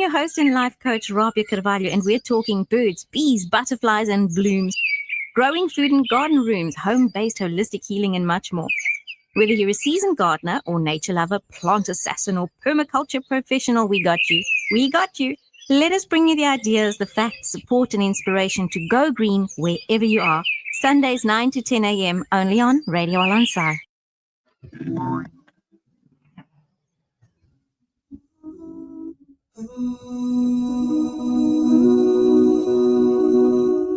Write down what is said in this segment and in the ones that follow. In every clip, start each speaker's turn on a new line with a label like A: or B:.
A: your host and life coach, Rabia, Carvalho, and we're talking birds, bees, butterflies, and blooms, growing food in garden rooms, home-based holistic healing, and much more. Whether you're a seasoned gardener or nature lover, plant assassin, or permaculture professional, we got you. We got you. Let us bring you the ideas, the facts, support, and inspiration to go green wherever you are. Sundays 9 to 10 a.m. only on Radio Al Ansar.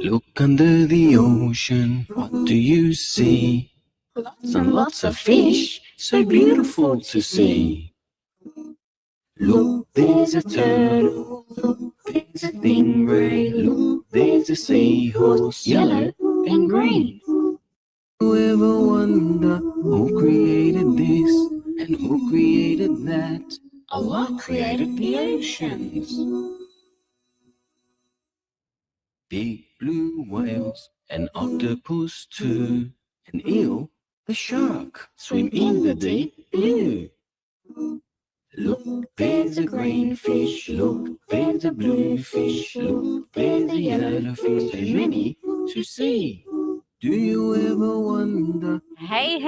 B: Look under the ocean, what do you see? Lots and lots of fish, so beautiful to see. Look, there's a turtle, look, there's a stingray, look, there's a seahorse, yellow and green. You ever wonder who created this and who created that? Allah created the oceans. Big blue whales, an octopus too, an eel, a shark, swim in the deep blue. Look, there's a green fish, look, there's a blue fish, look, there's a yellow fish, so many to see. Do you ever wonder?
A: Hey,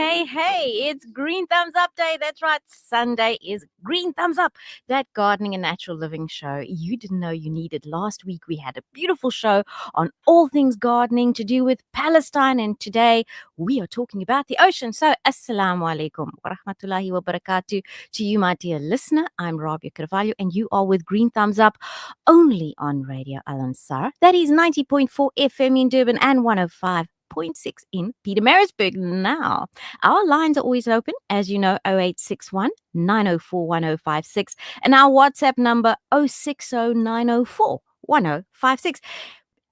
A: it's Green Thumbs Up Day. That's right. Sunday is Green Thumbs Up, that gardening and natural living show you didn't know you needed. Last week, we had a beautiful show on all things gardening to do with Palestine. And today, we are talking about the ocean. So, Assalamu alaikum wa rahmatullahi wa barakatuh to you, my dear listener. I'm Rabia Carvalho, and you are with Green Thumbs Up only on Radio Al Ansar. That is 90.4 FM in Durban and 105.6 in Pietermaritzburg. Now, our lines are always open, as you know, 0861 904 1056, and our WhatsApp number 060 904 1056.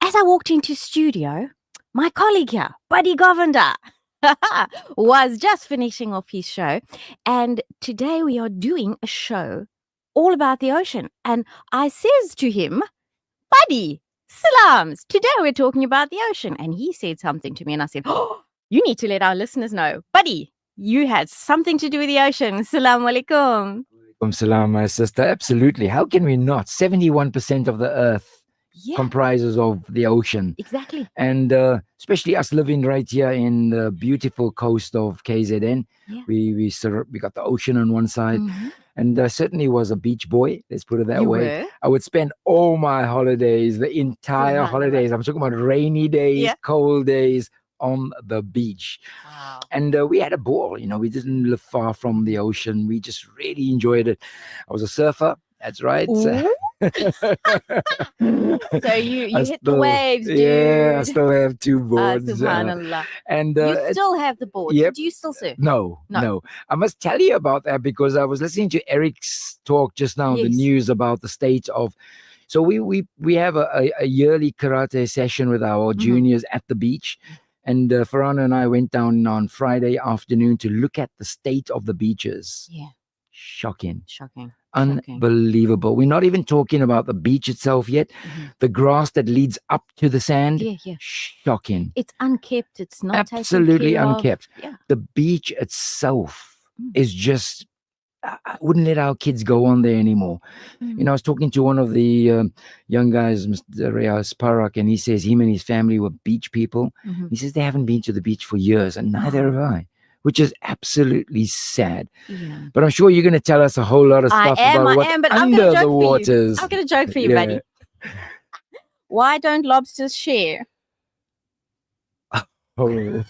A: As I walked into studio, my colleague here, Buddy Govender, was just finishing off his show, and today we are doing a show all about the ocean. And I says to him, Buddy, salams. Today we're talking about the ocean. And he said something to me and I said, oh, you need to let our listeners know. Buddy, you had something to do with the ocean. Assalamu alaikum.
C: Alaikum salam, my sister. Absolutely. How can we not? 71% of the earth comprises of the ocean.
A: Exactly.
C: And especially us living right here in the beautiful coast of KZN.
A: Yeah.
C: We got the ocean on one side.
A: Mm-hmm.
C: And certainly was a beach boy, let's put it that way.
A: Were?
C: I would spend all my holidays, the entire holidays, I'm talking about rainy days, cold days, on the beach.
A: Wow.
C: And we had a ball, we didn't live far from the ocean. We just really enjoyed it. I was a surfer, that's right.
A: So you hit the waves, dude.
C: Yeah, I still have two boards.
A: Subhanallah.
C: And
A: you still have the boards.
C: Yep.
A: Do you still surf?
C: No. I must tell you about that because I was listening to Eric's talk just now, the news about the state of. So we have a yearly karate session with our juniors at the beach. And Farhana and I went down on Friday afternoon to look at the state of the beaches.
A: Yeah.
C: Shocking.
A: Unbelievable.
C: We're not even talking about the beach itself yet. Mm-hmm. The grass that leads up to the sand.
A: Yeah.
C: Shocking.
A: It's unkept. It's not
C: absolutely unkept.
A: Yeah.
C: The beach itself is just. I wouldn't let our kids go on there anymore. I was talking to one of the young guys, Mr. Reyes Parak, and he says him and his family were beach people. Mm-hmm. He says they haven't been to the beach for years, and neither have I. Which is absolutely sad. Yeah. But I'm sure you're going to tell us a whole lot of stuff about what's under the waters.
A: I'm going to joke for you, buddy. Why don't lobsters share? Because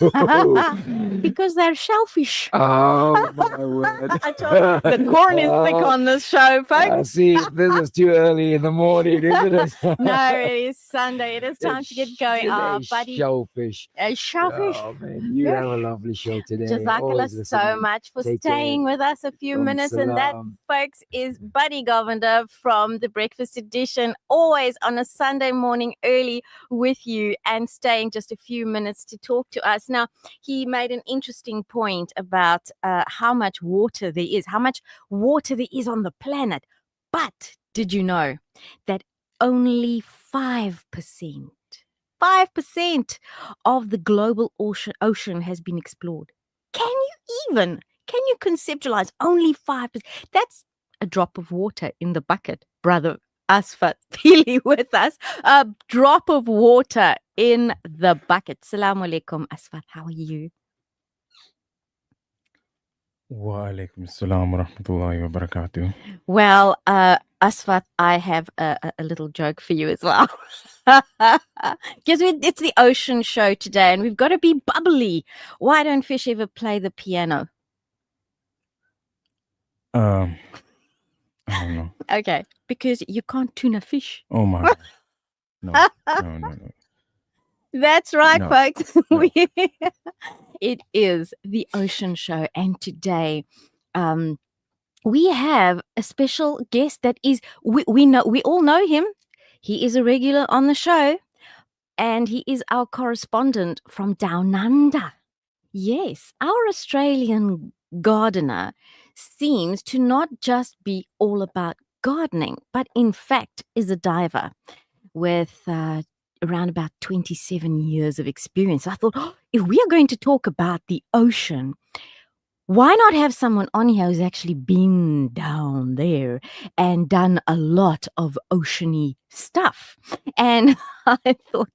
A: they're shellfish.
C: Oh, my word.
A: The corn is thick on this show, folks.
C: See, this is too early in the morning, isn't it?
A: No, it is Sunday. It is time to get going. Buddy.
C: Shellfish.
A: A shellfish.
C: Oh, man, you have a lovely show today.
A: Jazakallah so much for staying with us a few minutes. And that, folks, is Buddy Govender from the Breakfast Edition. Always on a Sunday morning early with you and staying just a few minutes to talk to us. Now, he made an interesting point about how much water there is on the planet. But did you know that only 5% of the global ocean has been explored? Can you conceptualize only 5%? That's a drop of water in the bucket, brother. Asfat Pili with us. A drop of water in the bucket. Assalamu alaikum, Asfat. How are you?
D: Wa alaikum assalam wa rahmatullahi wa barakatuh.
A: Well, Asfat, I have a little joke for you as well. Because it's the ocean show today and we've got to be bubbly. Why don't fish ever play the piano?
D: I don't know.
A: Okay, because you can't tune a fish.
D: Oh my God. No.
A: That's right,
C: No,
A: folks.
C: no.
A: It is the ocean show, and today we have a special guest that is we all know him. He is a regular on the show, and he is our correspondent from Down Under. Yes, our Australian gardener seems to not just be all about gardening, but in fact is a diver with around about 27 years of experience. I thought, if we are going to talk about the ocean, why not have someone on here who's actually been down there and done a lot of oceany stuff? And I thought,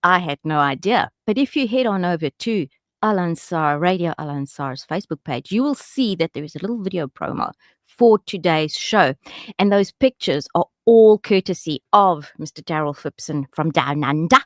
A: I had no idea. But if you head on over to Radio Al Ansar's Facebook page, you will see that there is a little video promo for today's show. And those pictures are all courtesy of Mr. Daryl Phipson from Down Under.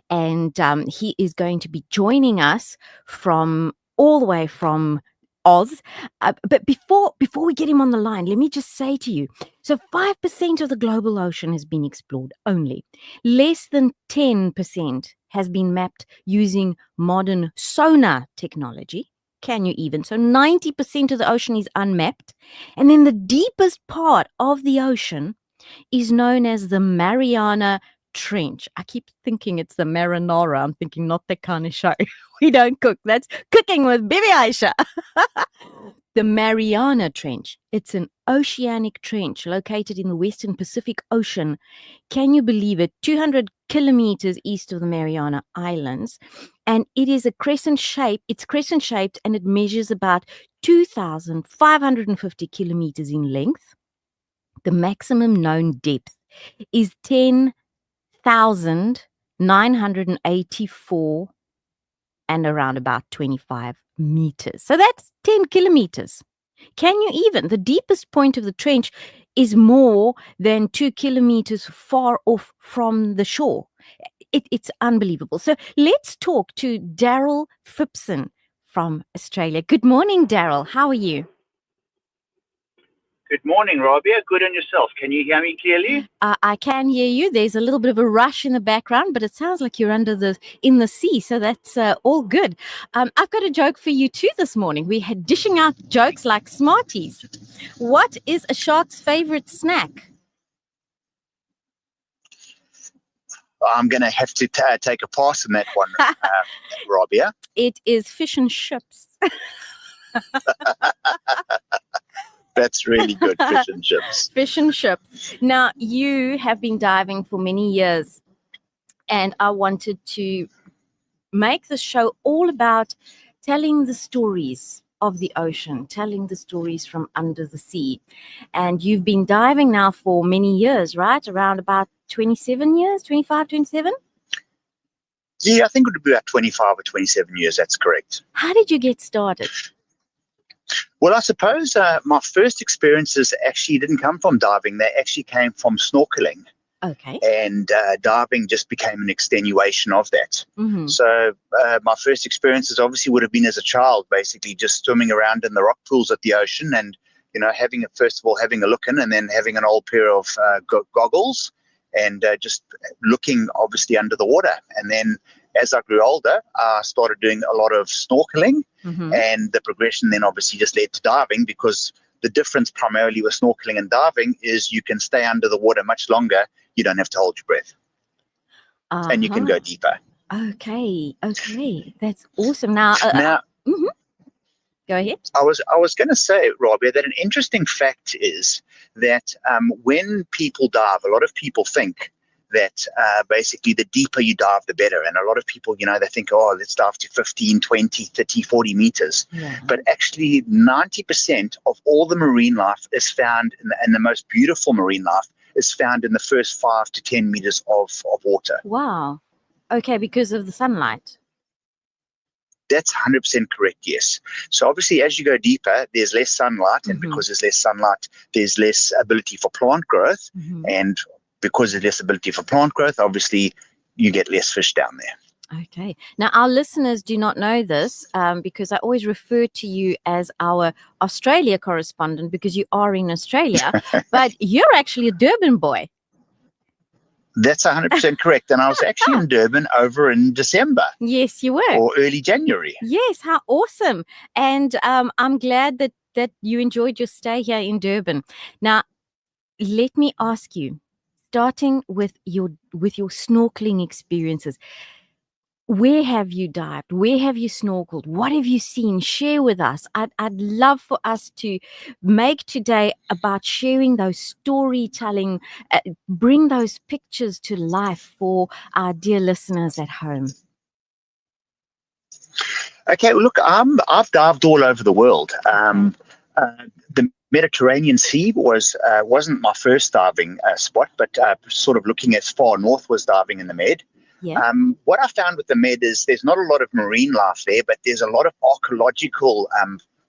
A: And he is going to be joining us from all the way from Oz. But before we get him on the line, let me just say to you, so 5% of the global ocean has been explored only. Less than 10% has been mapped using modern sonar technology. Can you even? So 90% of the ocean is unmapped. And then the deepest part of the ocean is known as the Mariana Trench. I keep thinking it's the marinara. I'm thinking not that kind of show. We don't cook. That's Cooking with Bibi Aisha. The Mariana Trench. It's an oceanic trench located in the Western Pacific Ocean. Can you believe it? 200 kilometers east of the Mariana Islands. And it is a crescent shape. It's crescent shaped and it measures about 2,550 kilometers in length. The maximum known depth is 10,984 and around about 25 meters. So that's 10 kilometers. Can you even? The deepest point of the trench is more than 2 kilometers far off from the shore. It's unbelievable. So let's talk to Daryl Phipson from Australia. Good morning, Daryl. How are you?
E: Good morning, Rabia. Good on yourself. Can you hear me clearly?
A: I can hear you. There's a little bit of a rush in the background, but it sounds like you're in the sea, so that's all good. I've got a joke for you too this morning. We had dishing out jokes like Smarties. What is a shark's favorite snack?
E: I'm going to have to take a pass on that one, Rabia.
A: It is fish and chips.
E: That's really good, fish and chips.
A: Fish and chips. Now, you have been diving for many years, and I wanted to make the show all about telling the stories of the ocean, telling the stories from under the sea. And you've been diving now for many years, right? Around about 27 years, 25, 27?
E: Yeah, I think it would be about 25 or 27 years. That's correct.
A: How did you get started?
E: Well, I suppose my first experiences actually didn't come from diving. They actually came from snorkeling.
A: Okay.
E: And diving just became an extenuation of that.
A: Mm-hmm.
E: So my first experiences obviously would have been as a child, basically just swimming around in the rock pools at the ocean and, having a look in and then having an old pair of goggles and just looking obviously under the water. And then as I grew older, I started doing a lot of snorkeling,
A: Mm-hmm.
E: and the progression then obviously just led to diving, because the difference primarily with snorkeling and diving is you can stay under the water much longer. You don't have to hold your breath, and you can go deeper.
A: Okay. That's awesome. Now,
E: Mm-hmm.
A: Go ahead.
E: I was going to say, Rabia, that an interesting fact is that when people dive, a lot of people think that basically the deeper you dive, the better. And a lot of people, they think, let's dive to 15, 20, 30, 40 meters.
A: Yeah.
E: But actually 90% of all the marine life is found in the most beautiful marine life is found in the first 5 to 10 meters of water.
A: Wow. Okay, because of the sunlight.
E: That's 100% correct, yes. So obviously, as you go deeper, there's less sunlight, and
A: Mm-hmm.
E: because there's less sunlight, there's less ability for plant growth,
A: Mm-hmm.
E: and because there's less ability for plant growth, obviously, you get less fish down there.
A: Okay. Now, our listeners do not know this because I always refer to you as our Australia correspondent because you are in Australia, but you're actually a Durban boy.
E: That's 100% correct. And I was actually in Durban over in December
A: Yes, you were.
E: or early January.
A: Yes, how awesome. And I'm glad that you enjoyed your stay here in Durban. Now, let me ask you, starting with your snorkeling experiences, where have you dived? Where have you snorkeled? What have you seen? Share with us. I'd love for us to make today about sharing those storytelling, bring those pictures to life for our dear listeners at home.
E: Okay, well, look, I've dived all over the world. The Mediterranean Sea wasn't my first diving spot, but sort of looking as far north was diving in the Med.
A: Yeah.
E: What I found with the Med is there's not a lot of marine life there, but there's a lot of archaeological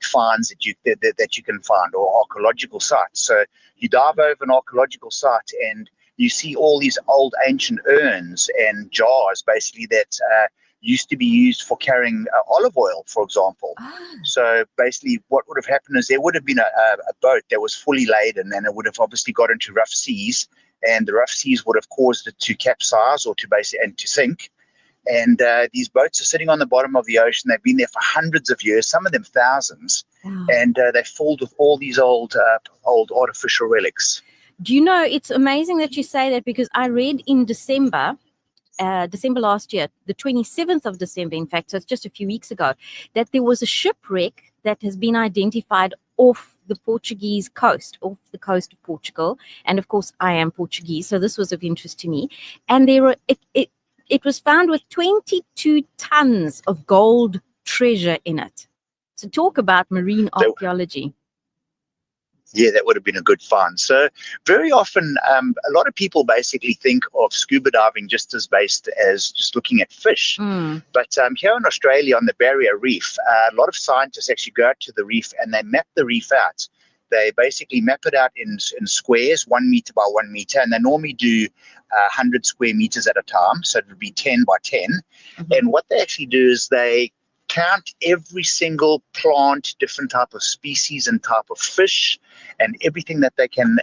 E: finds that you can find, or archaeological sites. So you dive over an archaeological site and you see all these old ancient urns and jars, basically, that used to be used for carrying olive oil, for example. So basically what would have happened is there would have been a boat that was fully laden, and it would have obviously got into rough seas, and the rough seas would have caused it to capsize or to sink. And these boats are sitting on the bottom of the ocean. They've been there for hundreds of years, some of them thousands.
A: Wow.
E: And they're filled with all these old artificial relics.
A: Do you know, it's amazing that you say that, because I read in December last year, the 27th of December, in fact, so it's just a few weeks ago, that there was a shipwreck that has been identified off the Portuguese coast, off the coast of Portugal. And of course, I am Portuguese, so this was of interest to me. And it was found with 22 tons of gold treasure in it. So talk about marine archaeology.
E: Yeah, that would have been a good find. So very often, a lot of people basically think of scuba diving just as based as just looking at fish. But here in Australia on the Barrier Reef, a lot of scientists actually go out to the reef and they map the reef out. They basically map it out in squares, 1 meter by 1 meter, and they normally do 100 square meters at a time. So it would be 10 by 10. Mm-hmm. And what they actually do is they count every single plant, different type of species and type of fish, and everything that they can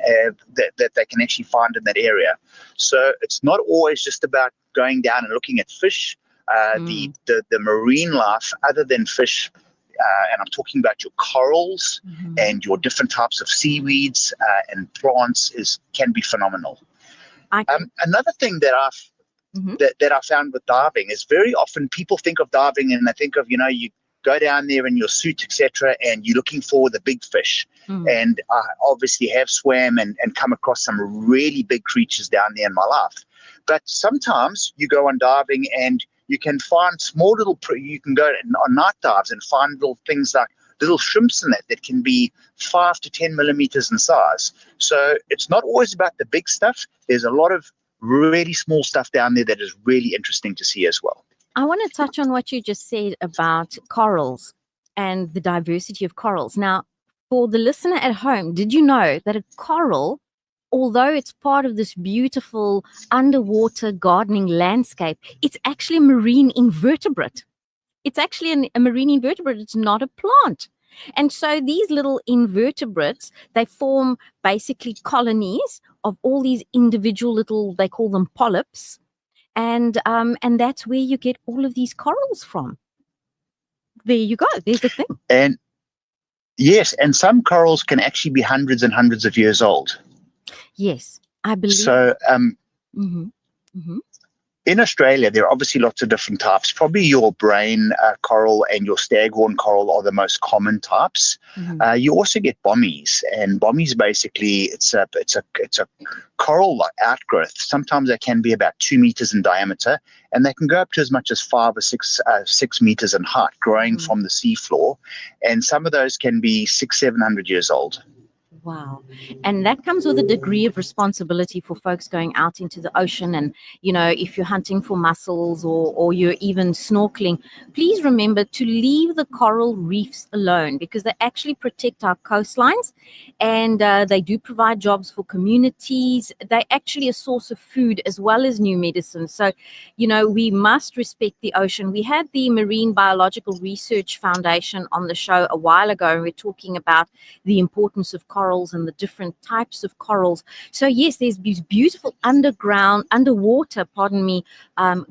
E: that they can actually find in that area. So it's not always just about going down and looking at fish. The marine life, other than fish, and I'm talking about your corals and your different types of seaweeds and plants, can be phenomenal. Another thing that that I found with diving is very often people think of diving and they think of, you go down there in your suit, etc., and you're looking for the big fish. And I obviously have swam and come across some really big creatures down there in my life. But sometimes you go on diving and you can find small little, you can go on night dives and find little things like little shrimps in that can be 5 to 10 millimeters in size. So it's not always about the big stuff. There's a lot of really small stuff down there that is really interesting to see as well.
A: I want to touch on what you just said about corals and the diversity of corals. Now, for the listener at home, did you know that a coral, although it's part of this beautiful underwater gardening landscape, it's actually a marine invertebrate. It's actually a marine invertebrate. It's not a plant. And so these little invertebrates, they form basically colonies of all these individual little, they call them polyps. And that's where you get all of these corals from. There you go. There's the thing.
E: And yes, and some corals can actually be hundreds and hundreds of years old.
A: Yes, I believe.
E: So in Australia, there are obviously lots of different types. Probably your brain coral and your staghorn coral are the most common types. You also get bommies, and bommies basically it's a coral-like outgrowth. Sometimes they can be about 2 meters in diameter, and they can go up to as much as 5 or 6 meters in height, growing from the seafloor. And some of those can be 600-700 years old.
A: Wow. And that comes with a degree of responsibility for folks going out into the ocean. And, you know, if you're hunting for mussels or you're even snorkeling, please remember to leave the coral reefs alone, because they actually protect our coastlines, and they do provide jobs for communities. They're actually a source of food as well as new medicine. So, you know, we must respect the ocean. We had the Marine Biological Research Foundation on the show a while ago, and we're talking about the importance of corals and the different types of corals. So yes, there's these beautiful underwater,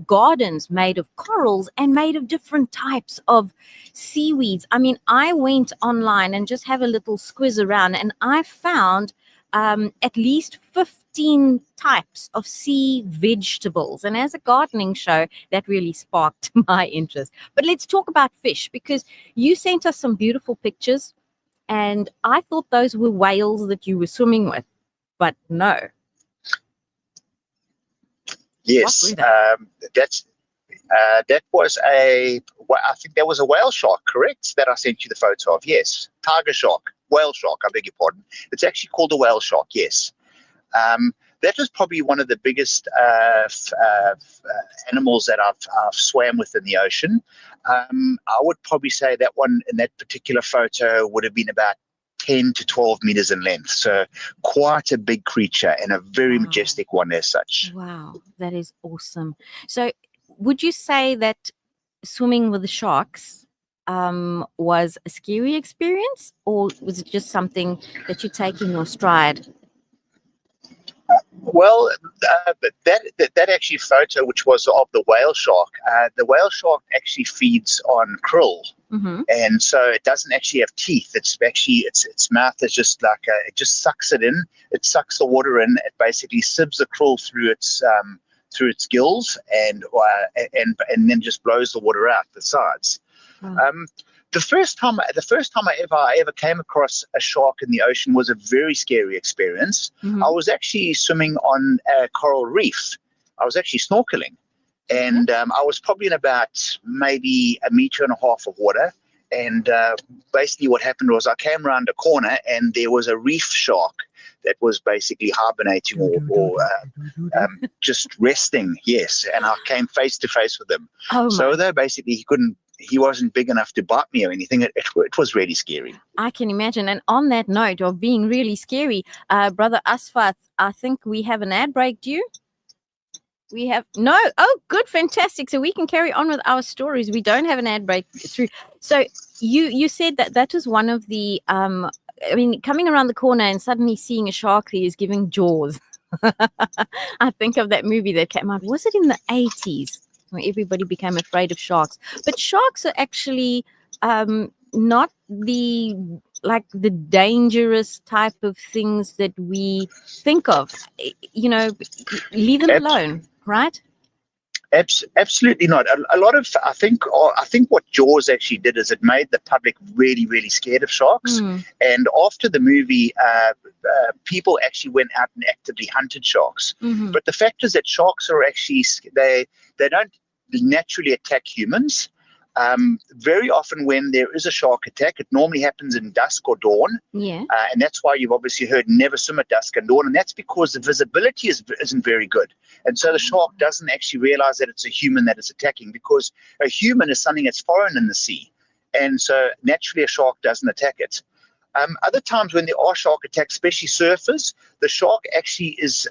A: gardens made of corals and made of different types of seaweeds. I mean, I went online and just have a little squiz around, and I found at least 15 types of sea vegetables. And as a gardening show, that really sparked my interest. But let's talk about fish, because you sent us some beautiful pictures, and I thought those were whales that you were swimming with, but no.
E: Yes, that was I think that was a whale shark, correct? That I sent you the photo of. Yes, tiger shark, whale shark. I beg your pardon. It's actually called a whale shark. Yes, that was probably one of the biggest animals that I've swam with in the ocean. I would probably say that one in that particular photo would have been about 10 to 12 meters in length. So quite a big creature and a very majestic one as such.
A: Wow, that is awesome. So would you say that swimming with the sharks was a scary experience, or was it just something that you take in your stride?
E: Well, that actually photo, which was of the whale shark actually feeds on krill.
A: Mm-hmm.
E: And so it doesn't actually have teeth. It's actually its mouth is just like it just sucks it in. It sucks the water in. It basically sieves the krill through its gills and then just blows the water out the sides.
A: Wow.
E: The first time I ever came across a shark in the ocean was a very scary experience.
A: Mm-hmm.
E: I was actually swimming on a coral reef. I was actually snorkeling. And I was probably in about maybe 1.5 meters of water. And basically what happened was I came around a corner and there was a reef shark that was basically hibernating or just resting. Yes. And I came face to face with him. So though basically he wasn't big enough to bite me or anything, it was really scary.
A: I can imagine. And on that note of being really scary, Brother Asfat, I think we have an ad break due. We have no. Oh, good, fantastic. So we can carry on with our stories. We don't have an ad break through. So you said that was one of the I mean, coming around the corner and suddenly seeing a shark there is giving Jaws. I think of that movie that came out. Was it in the 80s where everybody became afraid of sharks? But sharks are actually not the dangerous type of things that we think of. You know, leave them alone. Right?
E: Absolutely not. A lot of I think what Jaws actually did is it made the public really, really scared of sharks. And after the movie, people actually went out and actively hunted sharks.
A: Mm-hmm.
E: But the fact is that sharks are actually they don't naturally attack humans. Very often when there is a shark attack, it normally happens in dusk or dawn.
A: Yeah.
E: And that's why you've obviously heard never swim at dusk and dawn. And that's because the visibility isn't very good. And so the shark doesn't actually realize that it's a human that is attacking, because a human is something that's foreign in the sea. And so naturally a shark doesn't attack it. Other times when there are shark attacks, especially surfers, the shark actually is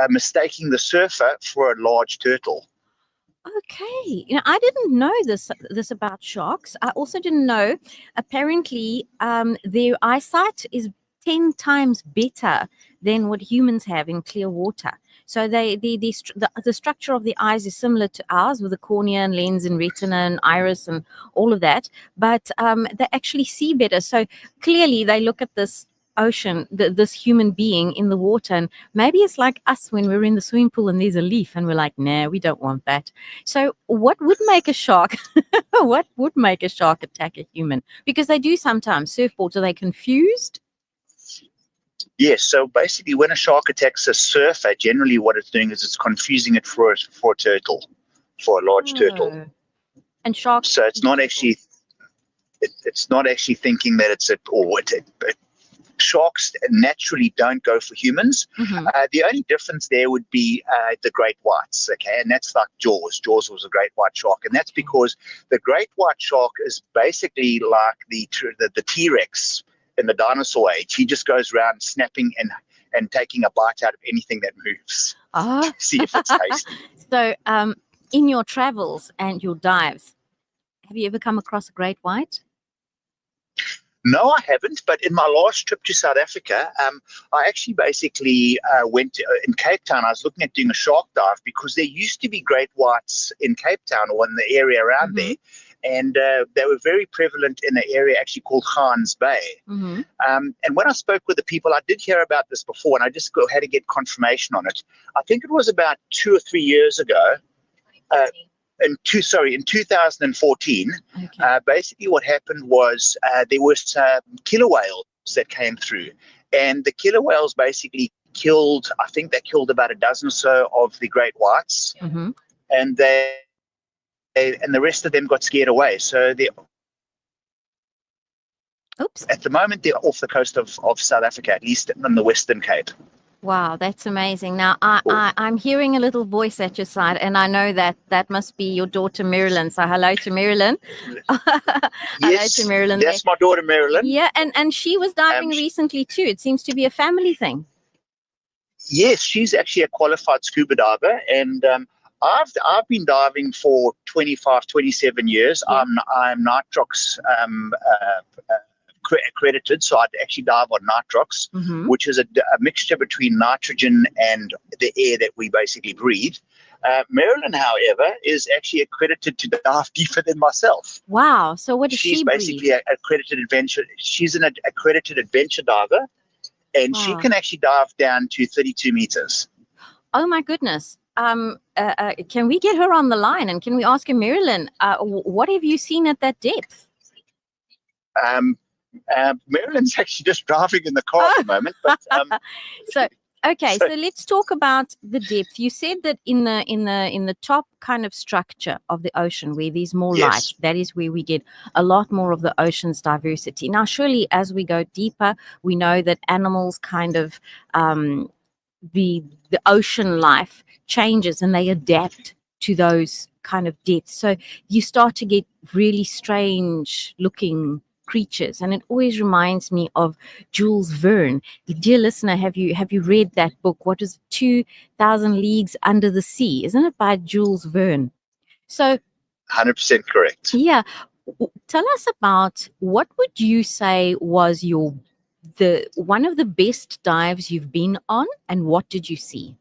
E: mistaking the surfer for a large turtle.
A: Okay. You know, I didn't know this about sharks. I also didn't know, apparently, their eyesight is 10 times better than what humans have in clear water. So the structure of the eyes is similar to ours, with the cornea and lens and retina and iris and all of that. But they actually see better. So clearly they look at this ocean, this human being in the water, and maybe it's like us when we're in the swimming pool and there's a leaf and we're like, nah, we don't want that. So what would make a shark attack a human? Because they do sometimes. Surfboards, are they confused?
E: Yes, so basically when a shark attacks a surfer, generally what it's doing is it's confusing it for a turtle, for a large turtle.
A: And sharks,
E: so it's not actually thinking that it's sharks naturally don't go for humans.
A: Mhm.
E: The only difference there would be the great whites, okay? And that's like Jaws. Jaws was a great white shark. And that's because the great white shark is basically like the T-Rex in the dinosaur age. He just goes around snapping and taking a bite out of anything that moves
A: Ah.
E: to see if it's tasty.
A: So, in your travels and your dives, have you ever come across a great white?
E: No, I haven't. But in my last trip to South Africa, I actually basically went in Cape Town. I was looking at doing a shark dive because there used to be great whites in Cape Town or in the area around there. And they were very prevalent in an area actually called Gans Bay.
A: Mm-hmm.
E: And when I spoke with the people, I did hear about this before, and I just had to get confirmation on it. I think it was about 2 or 3 years ago. In 2014,
A: Okay.
E: basically what happened was there were some killer whales that came through, and the killer whales basically killed, I think they killed about a dozen or so of the great whites,
A: Mm-hmm.
E: and and the rest of them got scared away. So
A: Oops.
E: at the moment they're off the coast of South Africa, at least in the Western Cape.
A: Wow, that's amazing. Now, I'm hearing a little voice at your side, and I know that must be your daughter, Marilyn. So hello to Marilyn. Hello
E: Yes,
A: to Marilyn.
E: that's my daughter Marilyn.
A: Yeah, and she was diving recently too. It seems to be a family thing.
E: Yes, she's actually a qualified scuba diver, and I've been diving for 25, 27 years.
A: Yeah.
E: I'm nitrox accredited, so I'd actually dive on nitrox,
A: Mm-hmm.
E: which is a mixture between nitrogen and the air that we basically breathe. Marilyn, however, is actually accredited to dive deeper than myself.
A: Wow. So what does
E: She's
A: she
E: basically
A: breathe?
E: an accredited adventure. She's an accredited adventure diver, and she
A: Wow.
E: can actually dive down to 32 meters.
A: Oh my goodness. Can we get her on the line and can we ask her, Marilyn, what have you seen at that depth?
E: Marilyn's actually just driving in the car at the moment, but
A: So let's talk about the depth. You said that in the top kind of structure of the ocean where there's more
E: Yes.
A: light, that is where we get a lot more of the ocean's diversity. Now, surely as we go deeper, we know that animals kind of the ocean life changes and they adapt to those kind of depths. So you start to get really strange looking creatures, and it always reminds me of Jules Verne. Dear listener, have you read that book? What is 2,000 Leagues Under the Sea? Isn't it by Jules Verne? So
E: 100% correct.
A: yeah, tell us about what would you say was one of the best dives you've been on, and what did you see?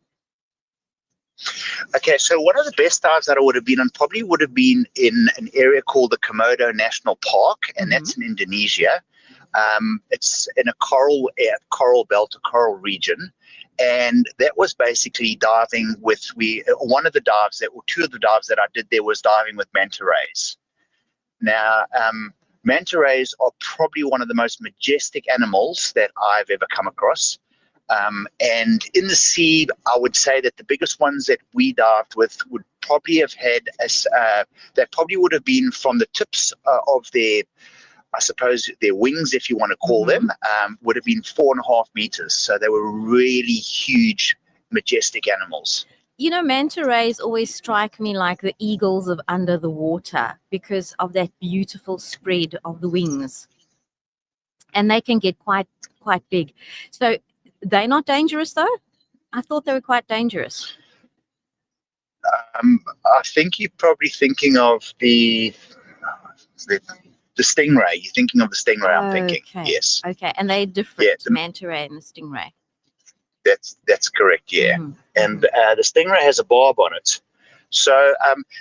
E: Okay, so one of the best dives that I would have been on probably would have been in an area called the Komodo National Park, and that's in Indonesia. It's in a coral belt, a coral region, and that was basically diving with two of the dives that I did there was diving with manta rays. Now, manta rays are probably one of the most majestic animals that I've ever come across. And in the sea, I would say that the biggest ones that we dived with would probably have had that probably would have been from the tips of their, I suppose, their wings, if you want to call them, would have been 4.5 meters. So they were really huge, majestic animals.
A: You know, manta rays always strike me like the eagles of under the water because of that beautiful spread of the wings. And they can get quite big. So they're not dangerous, though? I thought they were quite dangerous.
E: I think you're probably thinking of the stingray. You're thinking of the stingray, I'm thinking. Yes.
A: Okay, and they're different, the manta ray and the stingray.
E: That's correct, yeah.
A: Mm-hmm.
E: And the stingray has a barb on it. So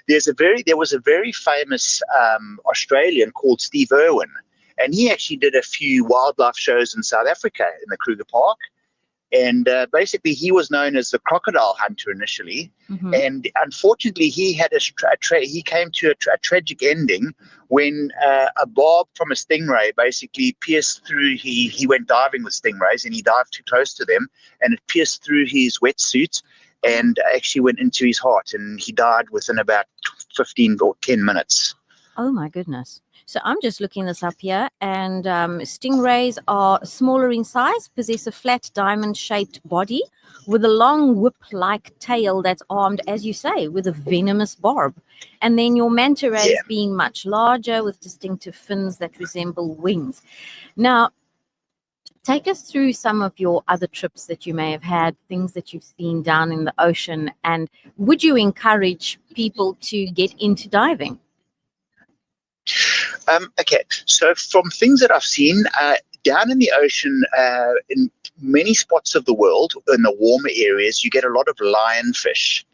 E: there was a very famous Australian called Steve Irwin, and he actually did a few wildlife shows in South Africa in the Kruger Park. And basically, he was known as the crocodile hunter initially.
A: Mm-hmm.
E: And unfortunately, he had he came to a tragic ending when a barb from a stingray basically pierced through. He went diving with stingrays, and he dived too close to them, and it pierced through his wetsuit and actually went into his heart, and he died within about 15 or 10 minutes.
A: Oh my goodness. So I'm just looking this up here, and stingrays are smaller in size, possess a flat diamond-shaped body with a long whip-like tail that's armed, as you say, with a venomous barb. And then your manta rays being much larger with distinctive fins that resemble wings. Now, take us through some of your other trips that you may have had, things that you've seen down in the ocean, and would you encourage people to get into diving?
E: Okay, so from things that I've seen, down in the ocean, in many spots of the world, in the warmer areas, you get a lot of lionfish.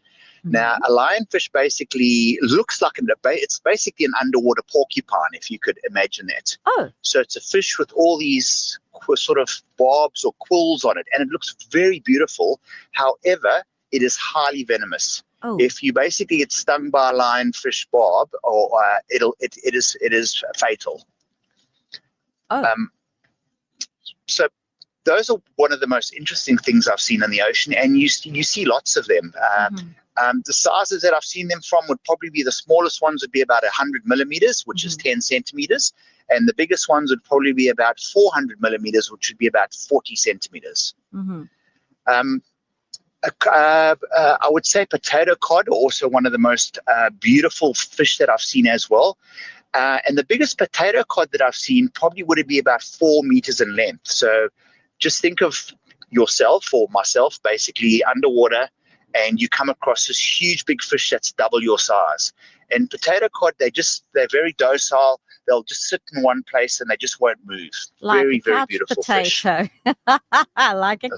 E: Now, a lionfish basically looks like it's basically an underwater porcupine, if you could imagine that.
A: Oh.
E: So it's a fish with all these sort of barbs or quills on it, and it looks very beautiful. However, it is highly venomous.
A: Oh.
E: If you basically get stung by a lionfish barb, or it is fatal.
A: Oh.
E: So those are one of the most interesting things I've seen in the ocean, and you see lots of them. The sizes that I've seen them from would probably be, the smallest ones would be about 100 millimeters, which is 10 centimeters, and the biggest ones would probably be about 400 millimeters, which would be about 40 centimeters. I would say potato cod are also one of the most beautiful fish that I've seen as well. And the biggest potato cod that I've seen probably would be about 4 meters in length. So just think of yourself or myself basically underwater, and you come across this huge big fish that's double your size. And potato cod, they're very docile. They'll just sit in one place and they just won't move.
A: Like
E: very,
A: a
E: very
A: couch
E: beautiful
A: potato.
E: fish.
A: Like a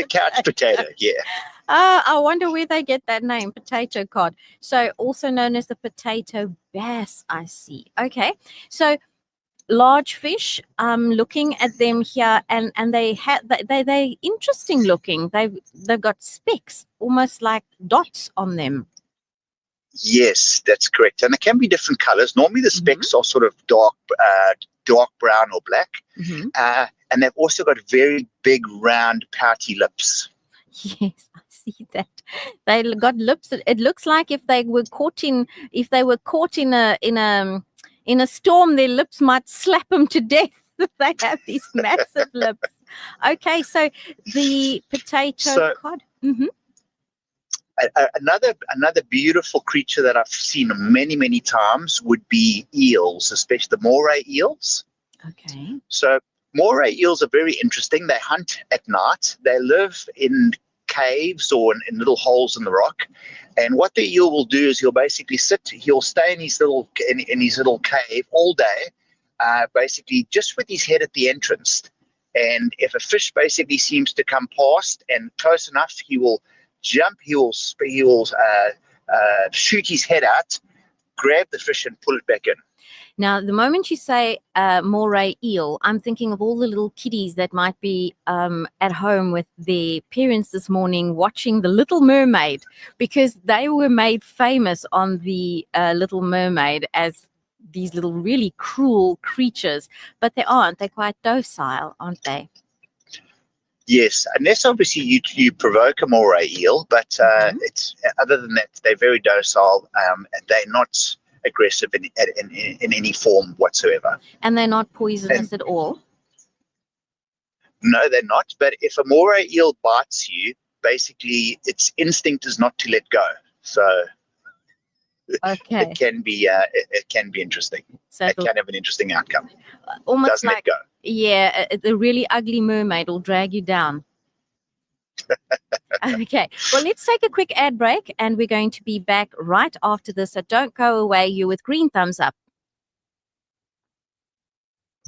E: couch potato, yeah.
A: I wonder where they get that name, potato cod. So also known as the potato bass, I see. Okay. So large fish, looking at them here, and they interesting looking. They've got specks, almost like dots on them.
E: Yes, that's correct. And they can be different colors. Normally the specks are sort of dark brown or black. And they've also got very big, round, pouty lips.
A: Yes, I see that. They got lips. It looks like if they were caught in a storm, their lips might slap them to death. They have these massive lips. Okay, so the potato cod.
E: Another beautiful creature that I've seen many, many times would be eels, especially the moray eels.
A: Okay.
E: So moray eels are very interesting. They hunt at night. They live in caves or in little holes in the rock. And what the eel will do is he'll stay in his little cave all day, basically just with his head at the entrance. And if a fish basically seems to come past and close enough, he will jump, he will shoot his head out, grab the fish and pull it back in.
A: Now, the moment you say moray eel, I'm thinking of all the little kiddies that might be at home with their parents this morning watching The Little Mermaid, because they were made famous on The Little Mermaid as these little really cruel creatures, but they aren't. They're quite docile, aren't they?
E: Yes, unless obviously you provoke a moray eel, but it's other than that, they're very docile. And they're not aggressive in any form whatsoever.
A: And they're not poisonous at all?
E: No, they're not. But if a moray eel bites you, basically its instinct is not to let go. So it can be interesting. So it can have an interesting outcome.
A: Almost
E: doesn't
A: like,
E: let go.
A: Yeah, the really ugly mermaid will drag you down. Okay, well, let's take a quick ad break, and we're going to be back right after this. So don't go away. You're with Green Thumbs Up.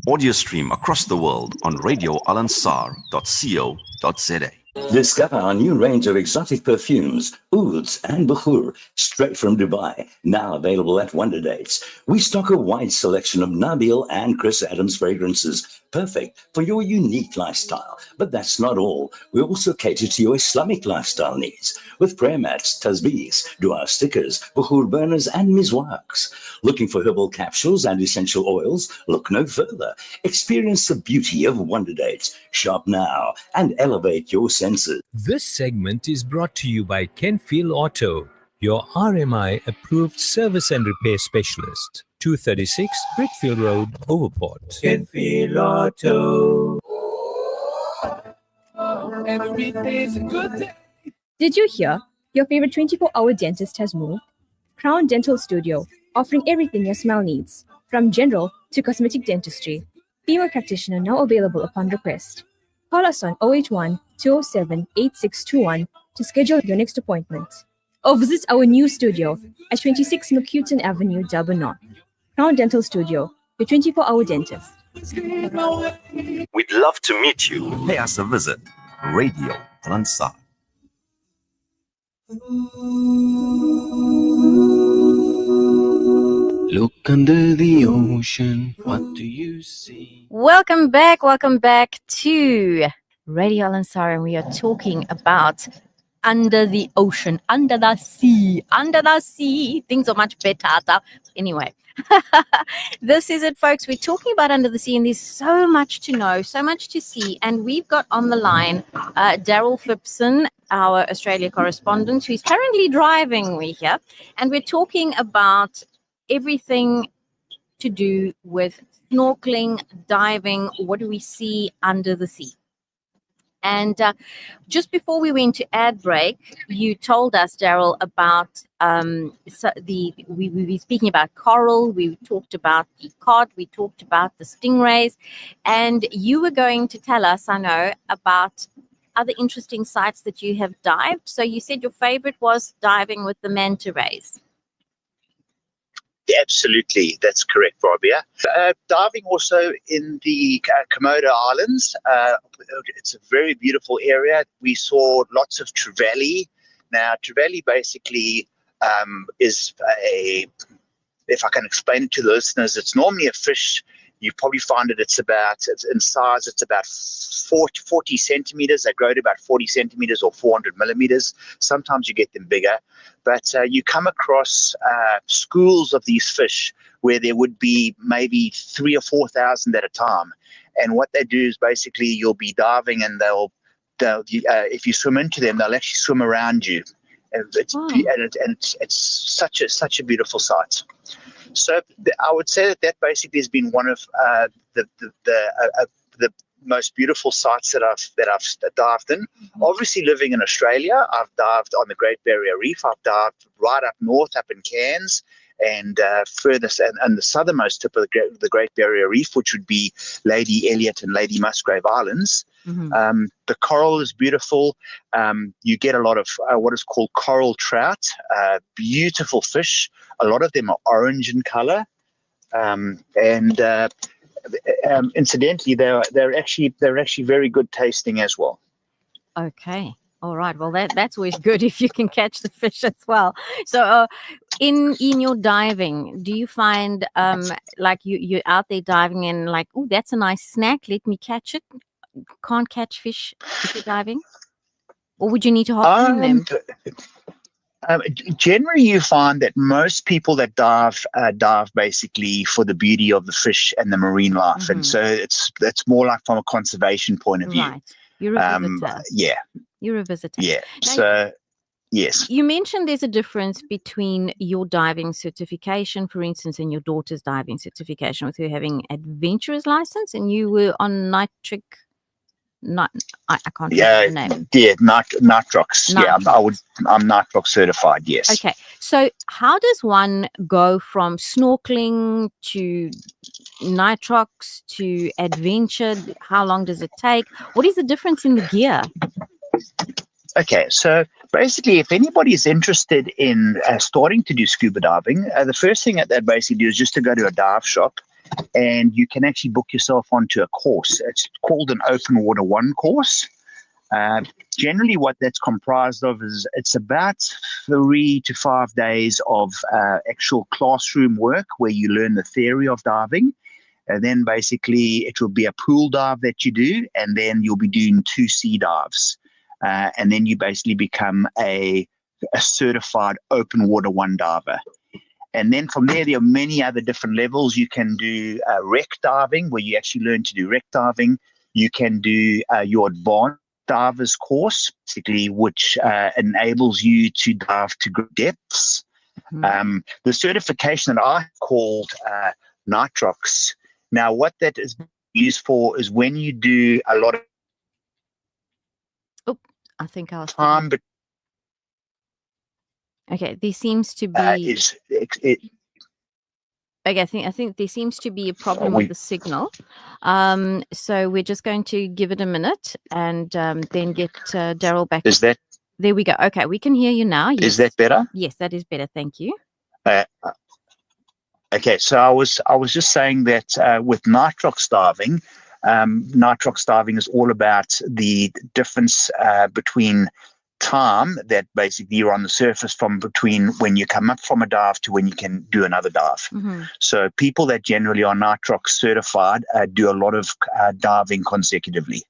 F: Audio stream across the world on radioalansar.co.za.
G: Discover our new range of exotic perfumes, ouds and bukhur, straight from Dubai, now available at Wonder Dates. We stock a wide selection of Nabil and Chris Adams fragrances, perfect for your unique lifestyle. But that's not all. We also cater to your Islamic lifestyle needs with prayer mats, tasbeehs, dua stickers, bukhur burners and mizwaks. Looking for herbal capsules and essential oils? Look no further. Experience the beauty of Wonder Dates. Shop now and elevate your senses.
H: This segment is brought to you by Kenfield Auto. your RMI approved service and repair specialist. 236 Brickfield Road, Overport.
B: Kenfield Auto. Every day's a good day.
I: Did you hear? Your favorite 24-hour dentist has moved? Crown Dental Studio, offering everything your smile needs, from general to cosmetic dentistry. Female practitioner now available upon request. Call us on 081 207 8621 to schedule your next appointment. Or visit our new studio at 26 McCuton Avenue, Durban North. Crown Dental Studio, your 24-hour dentist.
F: We'd love to meet you. Pay us a visit. Radio Transat.
B: Look under the ocean, what do you see?
A: Welcome back to Radio Al-Ansar, and we are talking about under the ocean, under the sea. Things are much better. Anyway, this is it, folks. We're talking about under the sea, and there's so much to know, so much to see. And we've got on the line Daryl Phipson, our Australia correspondent, who's currently driving. We're here, and we're talking about everything to do with snorkeling, diving. What do we see under the sea? And just before we went to ad break, you told us, Daryl, about we were speaking about coral, we talked about the cod, we talked about the stingrays, and you were going to tell us, I know, about other interesting sites that you have dived. So you said your favorite was diving with the manta rays.
E: Absolutely, that's correct, Rabia. Diving also in the Komodo Islands. It's a very beautiful area. We saw lots of trevally. Now, trevally basically is if I can explain it to the listeners, it's normally a fish. You probably find it's in size, it's about 40 centimeters. They grow to about 40 centimeters or 400 millimeters. Sometimes you get them bigger. But you come across schools of these fish where there would be maybe 3,000 or 4,000 at a time. And what they do is basically you'll be diving, and they'll if you swim into them, they'll actually swim around you. And it's such a beautiful sight. So I would say that basically has been one of the most beautiful sites that I've dived in. Obviously, living in Australia, I've dived on the Great Barrier Reef. I've dived right up north, up in Cairns, and furthest and the southernmost tip of the Great Barrier Reef, which would be Lady Elliot and Lady Musgrave Islands. Mm-hmm. The coral is beautiful. You get a lot of what is called coral trout, beautiful fish. A lot of them are orange in color, and incidentally, they're actually very good tasting as well.
A: Okay, all right. Well, that's always good if you can catch the fish as well. So, in your diving, do you find like you're out there diving and like, oh, that's a nice snack, let me catch it? Can't catch fish if you're diving, or would you need to harpoon them?
E: Generally, you find that most people that dive basically for the beauty of the fish and the marine life, mm-hmm. And so it's more like from a conservation point of view.
A: Right, you're a visitor.
E: Yeah,
A: you're a visitor.
E: Yeah. Now, so yes,
A: you mentioned there's a difference between your diving certification, for instance, and your daughter's diving certification, with her having adventurer's license, and you were on nitric. I can't remember the name.
E: Yeah, nitrox. Yeah, I'm nitrox certified. Yes.
A: Okay, so how does one go from snorkeling to nitrox to adventure? How long does it take? What is the difference in the gear?
E: Okay, so basically, if anybody is interested in starting to do scuba diving, the first thing that they basically do is just to go to a dive shop. And you can actually book yourself onto a course. It's called an Open Water 1 course. Generally, what that's comprised of is it's about 3 to 5 days of actual classroom work where you learn the theory of diving. And then basically it will be a pool dive that you do, and then you'll be doing 2 sea dives. And then you basically become a certified Open Water 1 diver. And then from there are many other different levels. You can do wreck diving, where you actually learn to do wreck diving. You can do your advanced diver's course, basically, which enables you to dive to good depths. The certification that I called Nitrox. Now, what that is used for is when you do a lot of
A: I think I was
E: time, but
A: okay. There seems to be
E: it,
A: okay. I think there seems to be a problem
E: we-
A: with the signal. So we're just going to give it a minute and then get Daryl back.
E: is that
A: There we go. Okay, we can hear you now. Yes.
E: is that better?
A: Yes, that is better. Thank you.
E: Okay, so I was just saying that with nitrox diving is all about the difference between time that basically you're on the surface from between when you come up from a dive to when you can do another dive. So people that generally are nitrox certified do a lot of diving consecutively.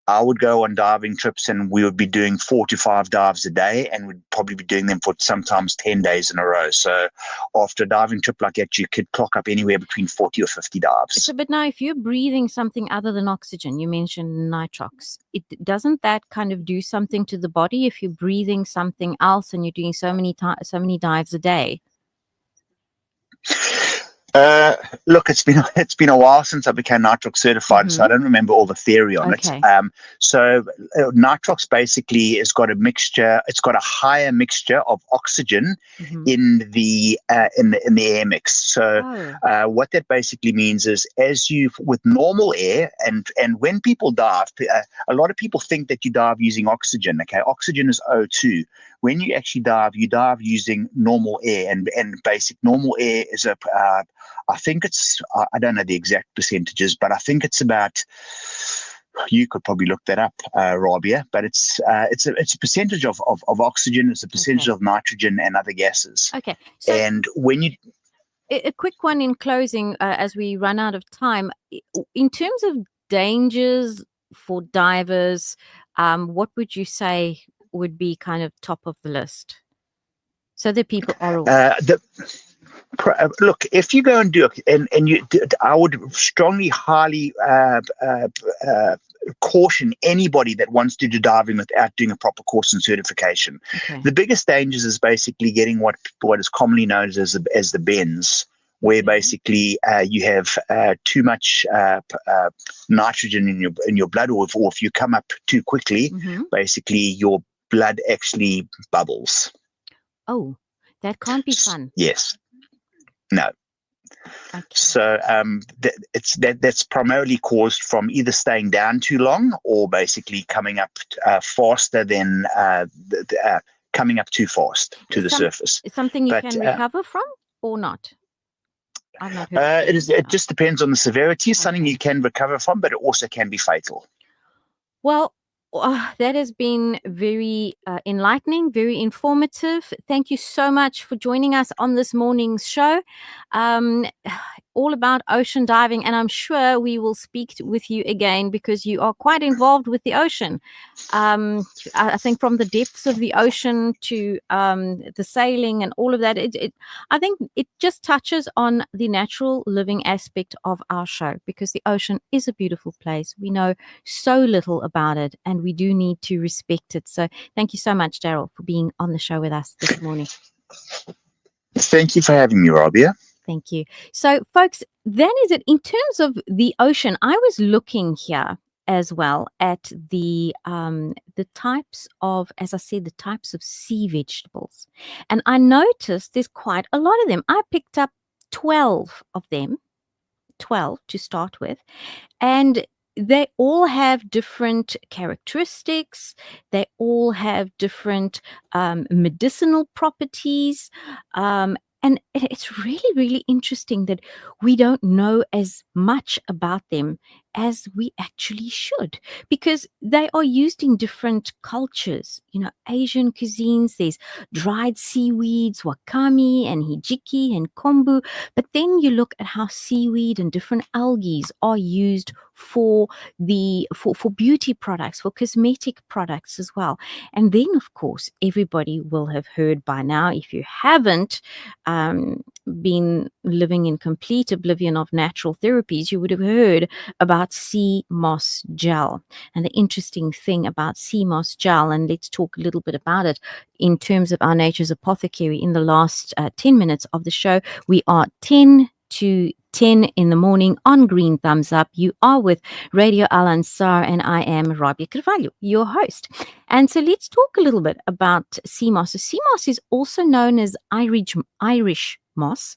E: I would go on diving trips and we would be doing 4 to 5 dives a day, and we'd probably be doing them for sometimes 10 days in a row. So after a diving trip like that, you could clock up anywhere between 40 or 50 dives.
A: So, but now if you're breathing something other than oxygen, you mentioned nitrox, doesn't that kind of do something to the body if you're breathing something else and you're doing so many dives a day?
E: Look, it's been a while since I became nitrox certified, so I don't remember all the theory on it. So nitrox basically has got a mixture. It's got a higher mixture of oxygen in the air mix. So what that basically means is, as you with normal air, and when people dive, a lot of people think that you dive using oxygen. Okay, oxygen is O2. When you actually dive, you dive using normal air, and basic normal air is I think it's, I don't know the exact percentages, but I think it's about, you could probably look that up, Rabia, but it's a percentage of oxygen, it's a percentage of nitrogen and other gases.
A: Okay. So
E: and when you...
A: A quick one in closing, as we run out of time, in terms of dangers for divers, what would you say would be kind of top of the list so that people are aware?
E: Look, if you go and do it, and you, I would strongly, highly caution anybody that wants to do diving without doing a proper course and certification. The biggest dangers is basically getting what is commonly known as the bends, where basically you have too much nitrogen in your blood, or if you come up too quickly, basically your blood actually bubbles.
A: Oh, that can't be fun.
E: Yes. No. Okay. So that's primarily caused from either staying down too long or basically coming up faster than coming up too fast to the surface.
A: Is something you can recover from or not? I've not heard.
E: It just depends on the severity. Okay. Something you can recover from, but it also can be fatal.
A: Well, that has been very enlightening, very informative. Thank you so much for joining us on this morning's show. All about ocean diving, and I'm sure we will speak with you again because you are quite involved with the ocean. I think from the depths of the ocean to the sailing and all of that, I think it just touches on the natural living aspect of our show, because the ocean is a beautiful place. We know so little about it, and we do need to respect it. So thank you so much, Daryl, for being on the show with us this morning.
E: Thank you for having me, Rabia.
A: Thank you. So, folks, that is it. In terms of the ocean, I was looking here as well at the types of, as I said, the types of sea vegetables. And I noticed there's quite a lot of them. I picked up 12 of them, 12 to start with. And they all have different characteristics. They all have different medicinal properties. And it's really, really interesting that we don't know as much about them as we actually should, because they are used in different cultures. You know, Asian cuisines, there's dried seaweeds, wakame and hijiki and kombu. But then you look at how seaweed and different algae are used for beauty products, for cosmetic products as well. And then, of course, everybody will have heard by now, if you haven't, been living in complete oblivion of natural therapies, you would have heard about sea moss gel. And the interesting thing about sea moss gel, and let's talk a little bit about it in terms of our Nature's Apothecary in the last 10 minutes of the show. We are 10 to 10 in the morning on Green Thumbs Up. You are with Radio Al Ansar, and I am Rabia Carvalho, your host. And so let's talk a little bit about sea moss. So sea moss is also known as Irish moss,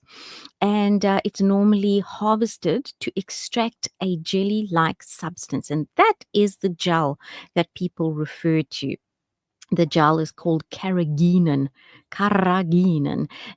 A: and it's normally harvested to extract a jelly-like substance, and that is the gel that people refer to. The gel is called carrageenan.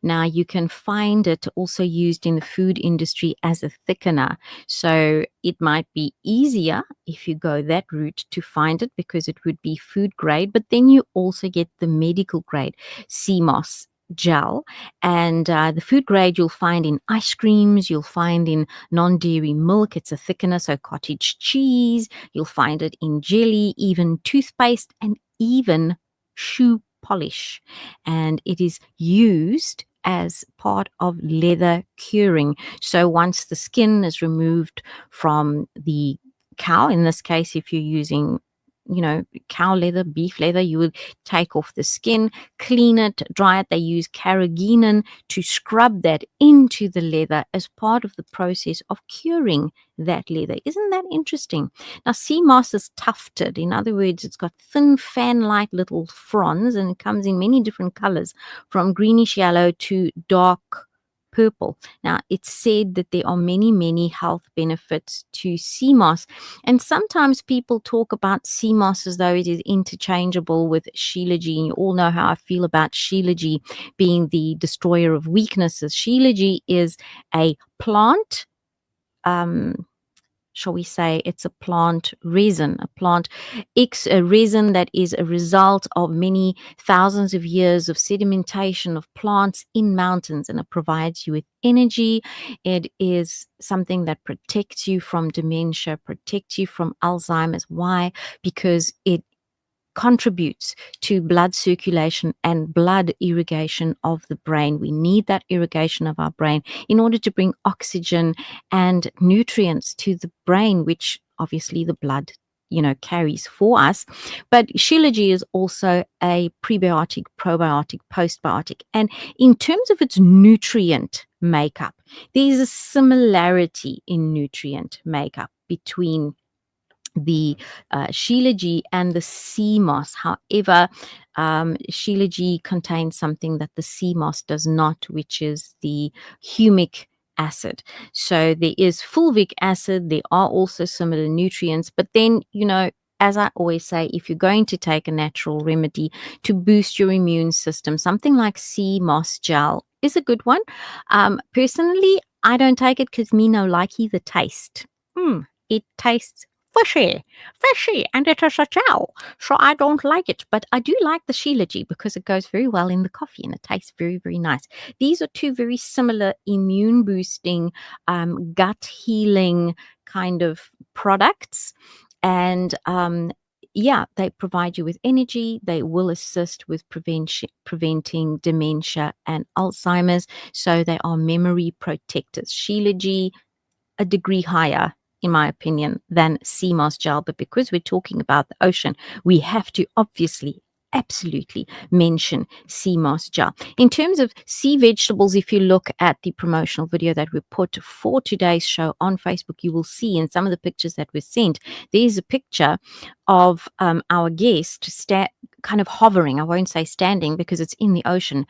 A: Now, you can find it also used in the food industry as a thickener. So it might be easier if you go that route to find it because it would be food grade, but then you also get the medical grade sea moss gel. And the food grade you'll find in ice creams, you'll find in non-dairy milk. It's a thickener, so cottage cheese. You'll find it in jelly, even toothpaste, and even shoe polish. And it is used as part of leather curing. So once the skin is removed from the cow, in this case, if you're using cow leather, beef leather, you would take off the skin, clean it, dry it. They use carrageenan to scrub that into the leather as part of the process of curing that leather. Isn't that interesting? Now, sea moss is tufted. In other words, it's got thin fan-like little fronds, and it comes in many different colors, from greenish yellow to dark purple. Now, it's said that there are many, many health benefits to sea moss, and sometimes people talk about sea moss as though it is interchangeable with shilajit. And you all know how I feel about shilajit being the destroyer of weaknesses. Shilajit is a plant, shall we say, it's a plant resin, a resin that is a result of many thousands of years of sedimentation of plants in mountains, and it provides you with energy. It is something that protects you from dementia, protects you from Alzheimer's. Why? Because it contributes to blood circulation and blood irrigation of the brain. We need that irrigation of our brain in order to bring oxygen and nutrients to the brain, which obviously the blood carries for us. But shilajit is also a prebiotic, probiotic, postbiotic. And in terms of its nutrient makeup, there is a similarity in nutrient makeup between the shilajit and the sea moss. However, shilajit contains something that the sea moss does not, which is the humic acid. So there is fulvic acid. There are also similar nutrients, but then, as I always say, if you're going to take a natural remedy to boost your immune system, something like sea moss gel is a good one. Personally, I don't take it because me no likey the taste. It tastes fishy, and it is a gel, so I don't like it. But I do like the shilajit because it goes very well in the coffee and it tastes very, very nice. These are two very similar immune boosting, gut healing kind of products, and they provide you with energy. They will assist with preventing dementia and Alzheimer's. So they are memory protectors. Shilajit, a degree higher, in my opinion, than sea moss gel. But because we're talking about the ocean, we have to absolutely mention sea moss gel. In terms of sea vegetables, if you look at the promotional video that we put for today's show on Facebook, you will see in some of the pictures that were sent, there's a picture of our guest kind of hovering. I won't say standing because it's in the ocean,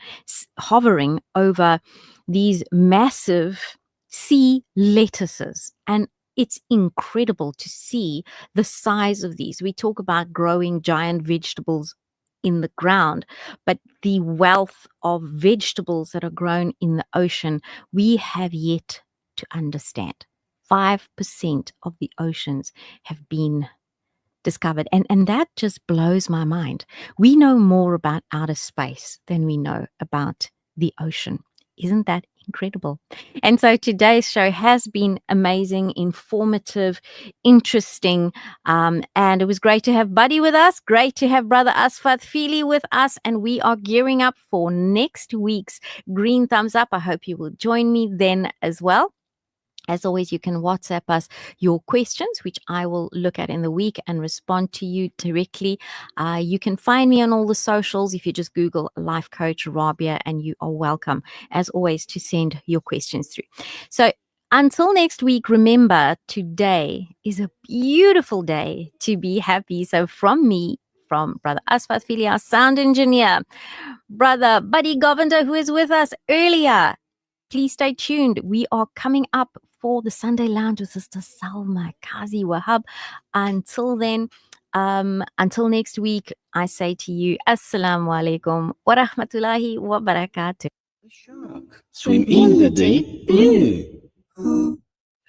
A: hovering over these massive sea lettuces. And it's incredible to see the size of these. We talk about growing giant vegetables in the ground, but the wealth of vegetables that are grown in the ocean, we have yet to understand. 5% of the oceans have been discovered, and that just blows my mind. We know more about outer space than we know about the ocean. Isn't that Incredible. And so today's show has been amazing, informative, interesting. And it was great to have Buddy with us. Great to have Brother Asfat Fili with us. And we are gearing up for next week's Green Thumbs Up. I hope you will join me then as well. As always, you can WhatsApp us your questions, which I will look at in the week and respond to you directly. You can find me on all the socials if you just Google Life Coach Rabia, and you are welcome, as always, to send your questions through. So until next week, remember, today is a beautiful day to be happy. So from me, from Brother Asfat Fili, our sound engineer, Brother Buddy Govinder, who is with us earlier, please stay tuned. We are coming up for the Sunday Lounge with Sister Salma Kazi Wahab. Until then, until next week, I say to you, Assalamu alaikum wa rahmatullahi wa barakatuh.
B: Shark swim in the deep blue.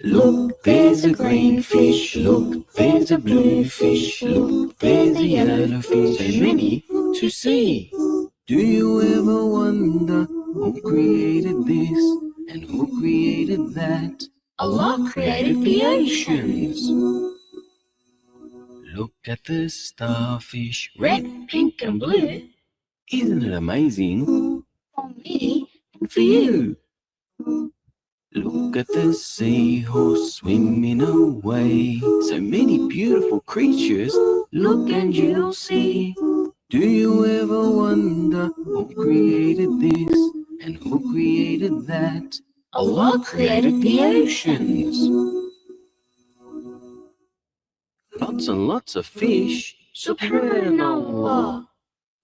B: Look, there's a green fish. Look, there's a blue fish. Look, there's a yellow fish. So many to see. Do you ever wonder who created this and who created that? Allah created the oceans. Look at the starfish, red, pink and blue. Isn't it amazing? For me and for you. Look at the seahorse swimming away. So many beautiful creatures. Look and you'll see. Do you ever wonder who created this and who created that? Allah created the oceans. Lots and lots of fish. Subhanallah.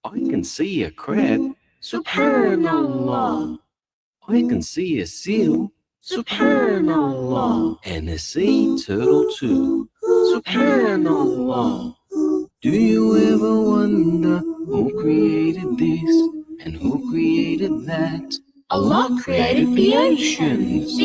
B: I can see a crab. Subhanallah. I can see a seal. Subhanallah. And a sea turtle too. Subhanallah. Do you ever wonder who created this and who created that? Allah created the oceans.